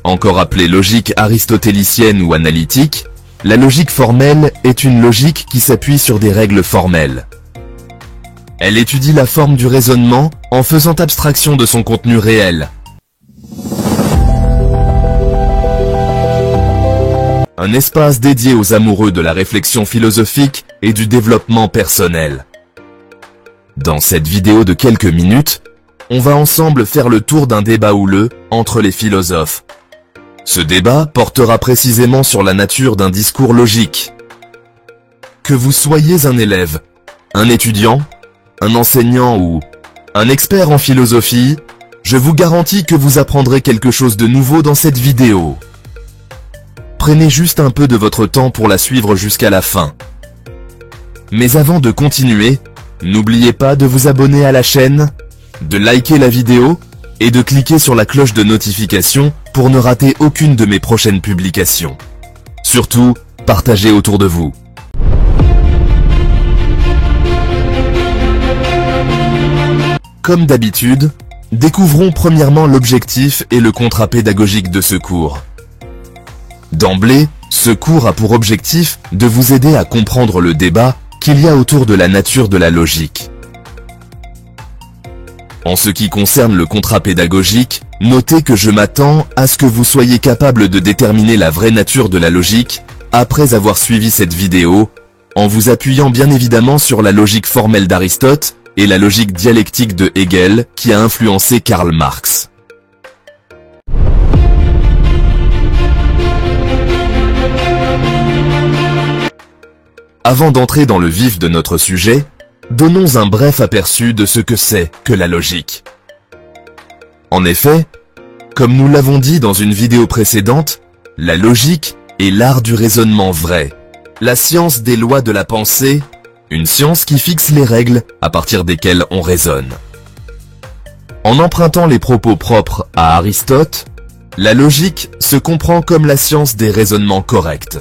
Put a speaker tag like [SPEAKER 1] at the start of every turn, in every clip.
[SPEAKER 1] Encore appelée logique aristotélicienne ou analytique, la logique formelle est une logique qui s'appuie sur des règles formelles. Elle étudie la forme du raisonnement en faisant abstraction de son contenu réel. Un espace dédié aux amoureux de la réflexion philosophique et du développement personnel. Dans cette vidéo de quelques minutes, on va ensemble faire le tour d'un débat houleux entre les philosophes. Ce débat portera précisément sur la nature d'un discours logique. Que vous soyez un élève, un étudiant, un enseignant ou un expert en philosophie, je vous garantis que vous apprendrez quelque chose de nouveau dans cette vidéo. Prenez juste un peu de votre temps pour la suivre jusqu'à la fin. Mais avant de continuer, n'oubliez pas de vous abonner à la chaîne, de liker la vidéo et de cliquer sur la cloche de notification pour ne rater aucune de mes prochaines publications. Surtout, partagez autour de vous. Comme d'habitude, découvrons premièrement l'objectif et le contrat pédagogique de ce cours. D'emblée, ce cours a pour objectif de vous aider à comprendre le débat qu'il y a autour de la nature de la logique. En ce qui concerne le contrat pédagogique, notez que je m'attends à ce que vous soyez capable de déterminer la vraie nature de la logique après avoir suivi cette vidéo, en vous appuyant bien évidemment sur la logique formelle d'Aristote et la logique dialectique de Hegel qui a influencé Karl Marx. Avant d'entrer dans le vif de notre sujet, donnons un bref aperçu de ce que c'est que la logique. En effet, comme nous l'avons dit dans une vidéo précédente, la logique est l'art du raisonnement vrai, la science des lois de la pensée, une science qui fixe les règles à partir desquelles on raisonne. En empruntant les propos propres à Aristote, la logique se comprend comme la science des raisonnements corrects.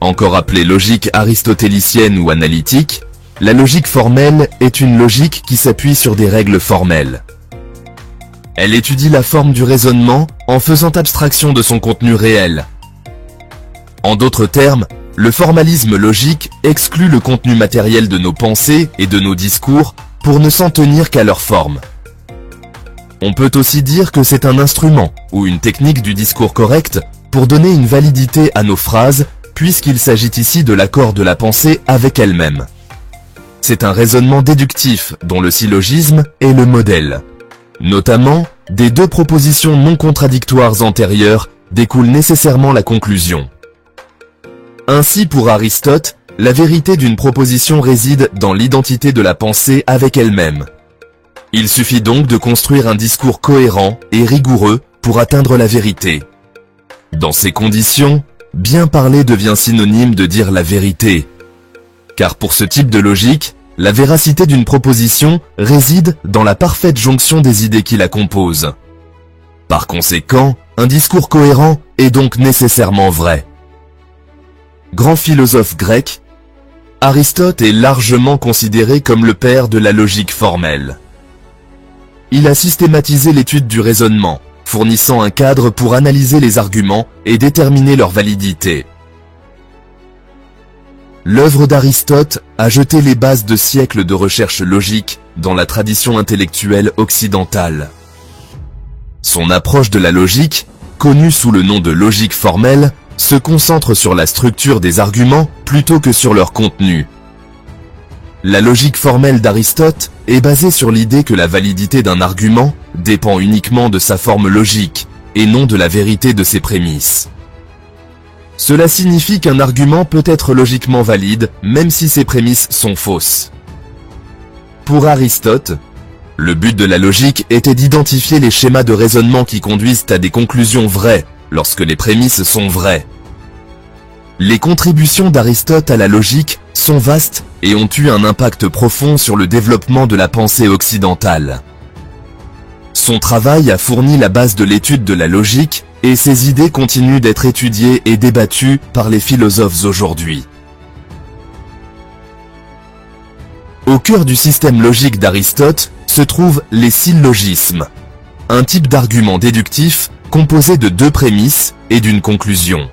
[SPEAKER 1] Encore appelée logique aristotélicienne ou analytique, la logique formelle est une logique qui s'appuie sur des règles formelles. Elle étudie la forme du raisonnement en faisant abstraction de son contenu réel. En d'autres termes, le formalisme logique exclut le contenu matériel de nos pensées et de nos discours pour ne s'en tenir qu'à leur forme. On peut aussi dire que c'est un instrument ou une technique du discours correct pour donner une validité à nos phrases puisqu'il s'agit ici de l'accord de la pensée avec elle-même. C'est un raisonnement déductif dont le syllogisme est le modèle. Notamment, des deux propositions non contradictoires antérieures découle nécessairement la conclusion. Ainsi pour Aristote, la vérité d'une proposition réside dans l'identité de la pensée avec elle-même. Il suffit donc de construire un discours cohérent et rigoureux pour atteindre la vérité. Dans ces conditions, bien parler devient synonyme de dire la vérité. Car pour ce type de logique, la véracité d'une proposition réside dans la parfaite jonction des idées qui la composent. Par conséquent, un discours cohérent est donc nécessairement vrai. Grand philosophe grec, Aristote est largement considéré comme le père de la logique formelle. Il a systématisé l'étude du raisonnement, fournissant un cadre pour analyser les arguments et déterminer leur validité. L'œuvre d'Aristote a jeté les bases de siècles de recherche logique dans la tradition intellectuelle occidentale. Son approche de la logique, connue sous le nom de logique formelle, se concentre sur la structure des arguments plutôt que sur leur contenu. La logique formelle d'Aristote est basée sur l'idée que la validité d'un argument dépend uniquement de sa forme logique, et non de la vérité de ses prémices. Cela signifie qu'un argument peut être logiquement valide, même si ses prémices sont fausses. Pour Aristote, le but de la logique était d'identifier les schémas de raisonnement qui conduisent à des conclusions vraies, lorsque les prémices sont vraies. Les contributions d'Aristote à la logique sont vastes et ont eu un impact profond sur le développement de la pensée occidentale. Son travail a fourni la base de l'étude de la logique, et ses idées continuent d'être étudiées et débattues par les philosophes aujourd'hui. Au cœur du système logique d'Aristote se trouvent les syllogismes, un type d'argument déductif composé de deux prémices et d'une conclusion.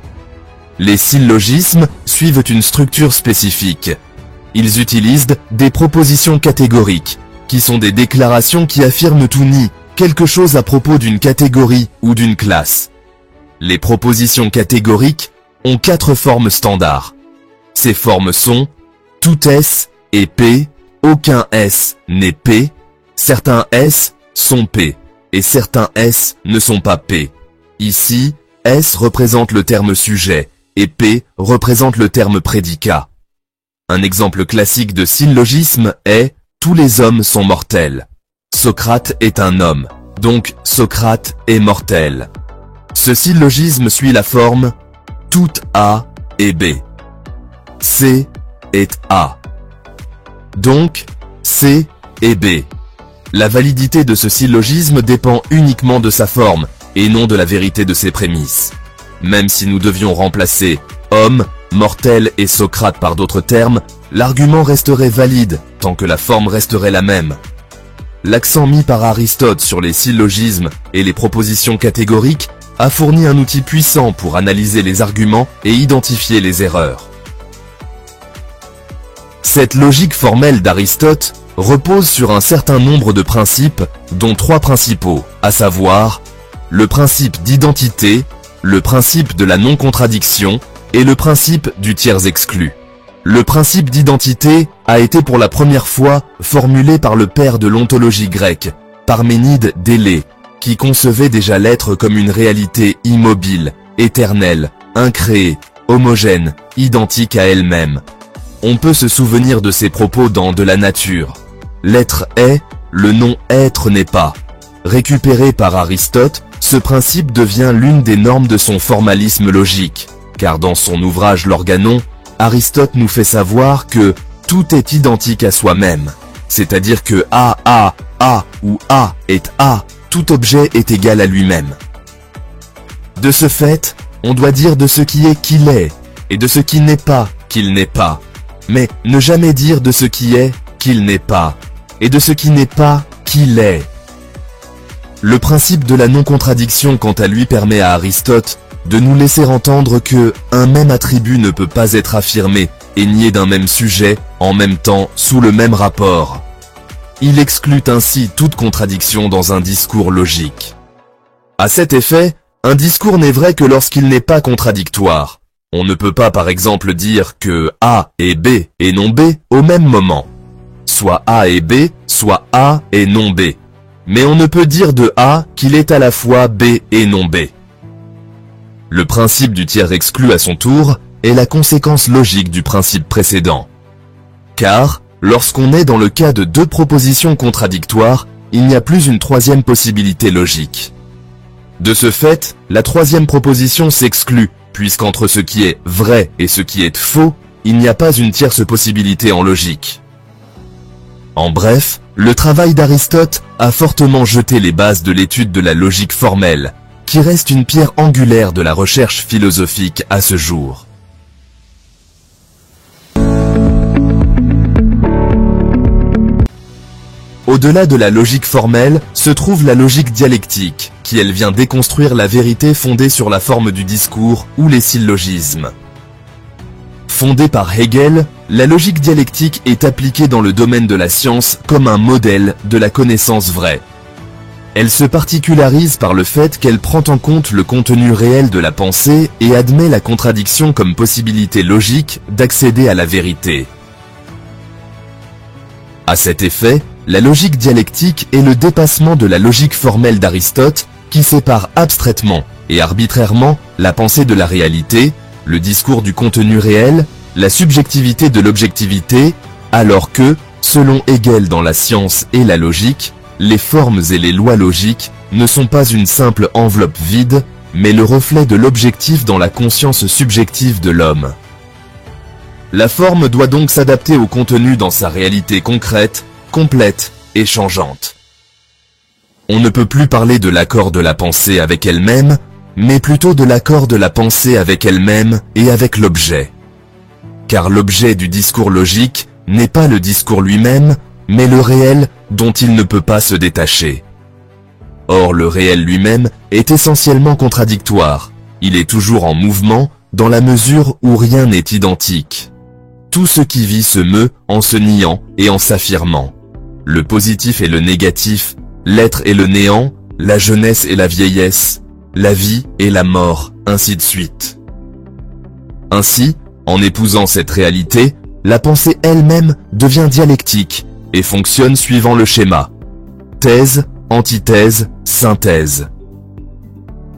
[SPEAKER 1] Les syllogismes suivent une structure spécifique. Ils utilisent des propositions catégoriques, qui sont des déclarations qui affirment ou nient quelque chose à propos d'une catégorie ou d'une classe. Les propositions catégoriques ont 4 formes standards. Ces formes sont tout S est P, aucun S n'est P, certains S sont P, et certains S ne sont pas P. Ici, S représente le terme sujet, et P représente le terme prédicat. Un exemple classique de syllogisme est « Tous les hommes sont mortels ». Socrate est un homme, donc Socrate est mortel. Ce syllogisme suit la forme « Tout A est B ». C est A. Donc, C est B. La validité de ce syllogisme dépend uniquement de sa forme, et non de la vérité de ses prémices. Même si nous devions remplacer « homme », « mortel » et « Socrate » par d'autres termes, l'argument resterait valide, tant que la forme resterait la même. L'accent mis par Aristote sur les syllogismes et les propositions catégoriques a fourni un outil puissant pour analyser les arguments et identifier les erreurs. Cette logique formelle d'Aristote repose sur un certain nombre de principes, dont 3 principaux, à savoir le principe d'identité, le principe de la non-contradiction et le principe du tiers exclu. Le principe d'identité a été pour la première fois formulé par le père de l'ontologie grecque, Parménide d'Élée, qui concevait déjà l'être comme une réalité immobile, éternelle, incréée, homogène, identique à elle-même. On peut se souvenir de ses propos dans De la nature. L'être est, le non-être n'est pas. Récupéré par Aristote, ce principe devient l'une des normes de son formalisme logique, car dans son ouvrage L'Organon, Aristote nous fait savoir que tout est identique à soi-même, c'est-à-dire que A ou A est A, tout objet est égal à lui-même. De ce fait, on doit dire de ce qui est qu'il est, et de ce qui n'est pas qu'il n'est pas, mais ne jamais dire de ce qui est qu'il n'est pas, et de ce qui n'est pas qu'il est. Le principe de la non-contradiction quant à lui permet à Aristote de nous laisser entendre que un même attribut ne peut pas être affirmé et nié d'un même sujet, en même temps, sous le même rapport. Il exclut ainsi toute contradiction dans un discours logique. À cet effet, un discours n'est vrai que lorsqu'il n'est pas contradictoire. On ne peut pas par exemple dire que A est B et non B au même moment. Soit A est B, soit A est non B. Mais on ne peut dire de A qu'il est à la fois B et non B. Le principe du tiers exclu à son tour est la conséquence logique du principe précédent. Car, lorsqu'on est dans le cas de 2 propositions contradictoires, il n'y a plus une troisième possibilité logique. De ce fait, la troisième proposition s'exclut, puisqu'entre ce qui est vrai et ce qui est faux, il n'y a pas une tierce possibilité en logique. En bref, le travail d'Aristote a fortement jeté les bases de l'étude de la logique formelle, qui reste une pierre angulaire de la recherche philosophique à ce jour. Au-delà de la logique formelle, se trouve la logique dialectique, qui elle vient déconstruire la vérité fondée sur la forme du discours ou les syllogismes. Fondée par Hegel, la logique dialectique est appliquée dans le domaine de la science comme un modèle de la connaissance vraie. Elle se particularise par le fait qu'elle prend en compte le contenu réel de la pensée et admet la contradiction comme possibilité logique d'accéder à la vérité. À cet effet, la logique dialectique est le dépassement de la logique formelle d'Aristote, qui sépare abstraitement et arbitrairement la pensée de la réalité, le discours du contenu réel, la subjectivité de l'objectivité, alors que, selon Hegel dans la science et la logique, les formes et les lois logiques ne sont pas une simple enveloppe vide, mais le reflet de l'objectif dans la conscience subjective de l'homme. La forme doit donc s'adapter au contenu dans sa réalité concrète, complète et changeante. On ne peut plus parler de l'accord de la pensée avec elle-même, mais plutôt de l'accord de la pensée avec elle-même et avec l'objet. Car l'objet du discours logique n'est pas le discours lui-même, mais le réel dont il ne peut pas se détacher. Or le réel lui-même est essentiellement contradictoire, il est toujours en mouvement dans la mesure où rien n'est identique. Tout ce qui vit se meut en se niant et en s'affirmant. Le positif et le négatif, l'être et le néant, la jeunesse et la vieillesse, la vie et la mort, ainsi de suite. Ainsi, en épousant cette réalité, la pensée elle-même devient dialectique et fonctionne suivant le schéma. Thèse, antithèse, synthèse.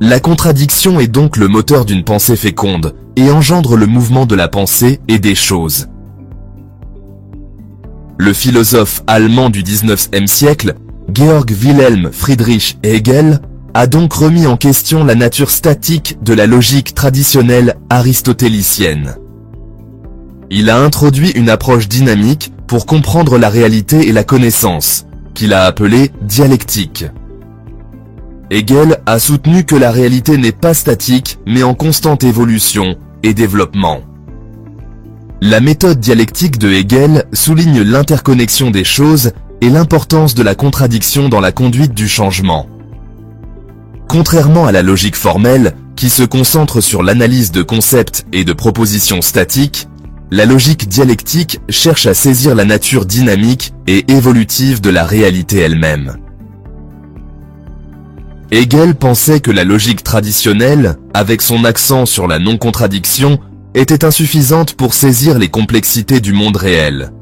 [SPEAKER 1] La contradiction est donc le moteur d'une pensée féconde et engendre le mouvement de la pensée et des choses. Le philosophe allemand du XIXe siècle, Georg Wilhelm Friedrich Hegel, a donc remis en question la nature statique de la logique traditionnelle aristotélicienne. Il a introduit une approche dynamique pour comprendre la réalité et la connaissance, qu'il a appelée dialectique. Hegel a soutenu que la réalité n'est pas statique, mais en constante évolution et développement. La méthode dialectique de Hegel souligne l'interconnexion des choses et l'importance de la contradiction dans la conduite du changement. Contrairement à la logique formelle, qui se concentre sur l'analyse de concepts et de propositions statiques, la logique dialectique cherche à saisir la nature dynamique et évolutive de la réalité elle-même. Hegel pensait que la logique traditionnelle, avec son accent sur la non-contradiction, était insuffisante pour saisir les complexités du monde réel.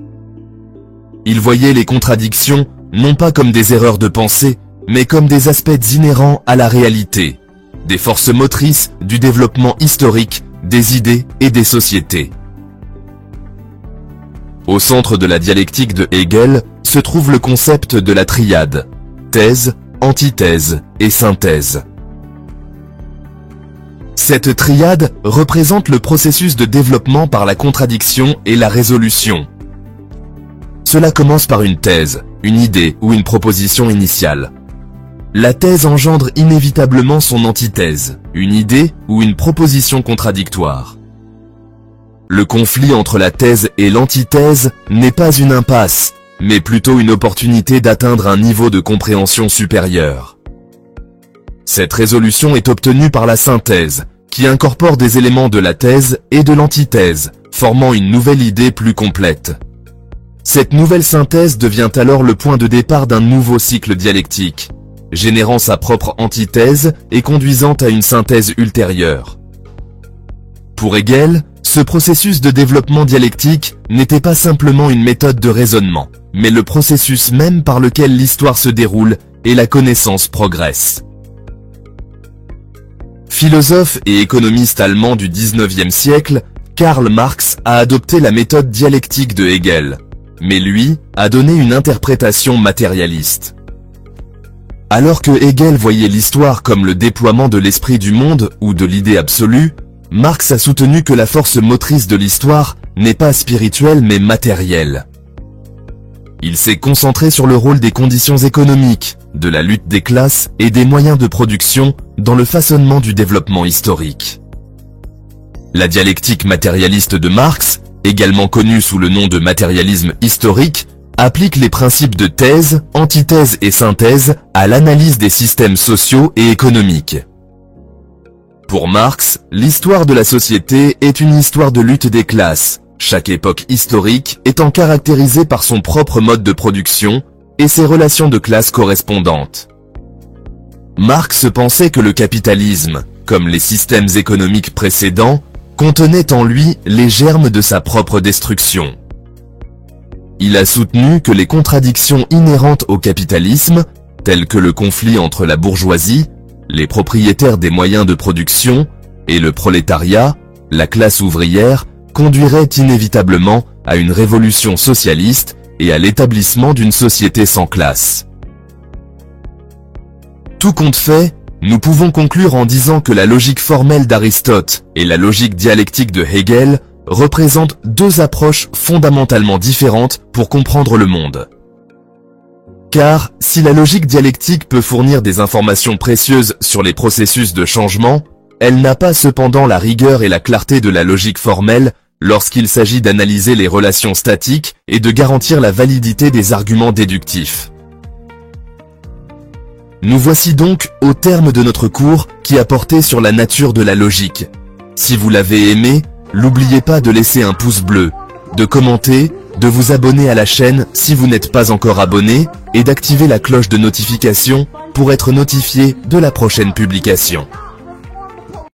[SPEAKER 1] Il voyait les contradictions non pas comme des erreurs de pensée, mais comme des aspects inhérents à la réalité, des forces motrices du développement historique, des idées et des sociétés. Au centre de la dialectique de Hegel se trouve le concept de la triade, thèse, antithèse et synthèse. Cette triade représente le processus de développement par la contradiction et la résolution. Cela commence par une thèse, une idée ou une proposition initiale. La thèse engendre inévitablement son antithèse, une idée ou une proposition contradictoire. Le conflit entre la thèse et l'antithèse n'est pas une impasse, mais plutôt une opportunité d'atteindre un niveau de compréhension supérieur. Cette résolution est obtenue par la synthèse, qui incorpore des éléments de la thèse et de l'antithèse, formant une nouvelle idée plus complète. Cette nouvelle synthèse devient alors le point de départ d'un nouveau cycle dialectique, générant sa propre antithèse et conduisant à une synthèse ultérieure. Pour Hegel, ce processus de développement dialectique n'était pas simplement une méthode de raisonnement, mais le processus même par lequel l'histoire se déroule et la connaissance progresse. Philosophe et économiste allemand du XIXe siècle, Karl Marx a adopté la méthode dialectique de Hegel, mais lui a donné une interprétation matérialiste. Alors que Hegel voyait l'histoire comme le déploiement de l'esprit du monde ou de l'idée absolue, Marx a soutenu que la force motrice de l'histoire n'est pas spirituelle mais matérielle. Il s'est concentré sur le rôle des conditions économiques, de la lutte des classes et des moyens de production dans le façonnement du développement historique. La dialectique matérialiste de Marx, également connue sous le nom de matérialisme historique, applique les principes de thèse, antithèse et synthèse à l'analyse des systèmes sociaux et économiques. Pour Marx, l'histoire de la société est une histoire de lutte des classes, chaque époque historique étant caractérisée par son propre mode de production et ses relations de classe correspondantes. Marx pensait que le capitalisme, comme les systèmes économiques précédents, contenait en lui les germes de sa propre destruction. Il a soutenu que les contradictions inhérentes au capitalisme, telles que le conflit entre la bourgeoisie, les propriétaires des moyens de production, et le prolétariat, la classe ouvrière, conduiraient inévitablement à une révolution socialiste et à l'établissement d'une société sans classe. Tout compte fait, nous pouvons conclure en disant que la logique formelle d'Aristote et la logique dialectique de Hegel représentent deux approches fondamentalement différentes pour comprendre le monde. Car, si la logique dialectique peut fournir des informations précieuses sur les processus de changement, elle n'a pas cependant la rigueur et la clarté de la logique formelle lorsqu'il s'agit d'analyser les relations statiques et de garantir la validité des arguments déductifs. Nous voici donc au terme de notre cours qui a porté sur la nature de la logique. Si vous l'avez aimé, n'oubliez pas de laisser un pouce bleu, de commenter, de vous abonner à la chaîne si vous n'êtes pas encore abonné, et d'activer la cloche de notification pour être notifié de la prochaine publication.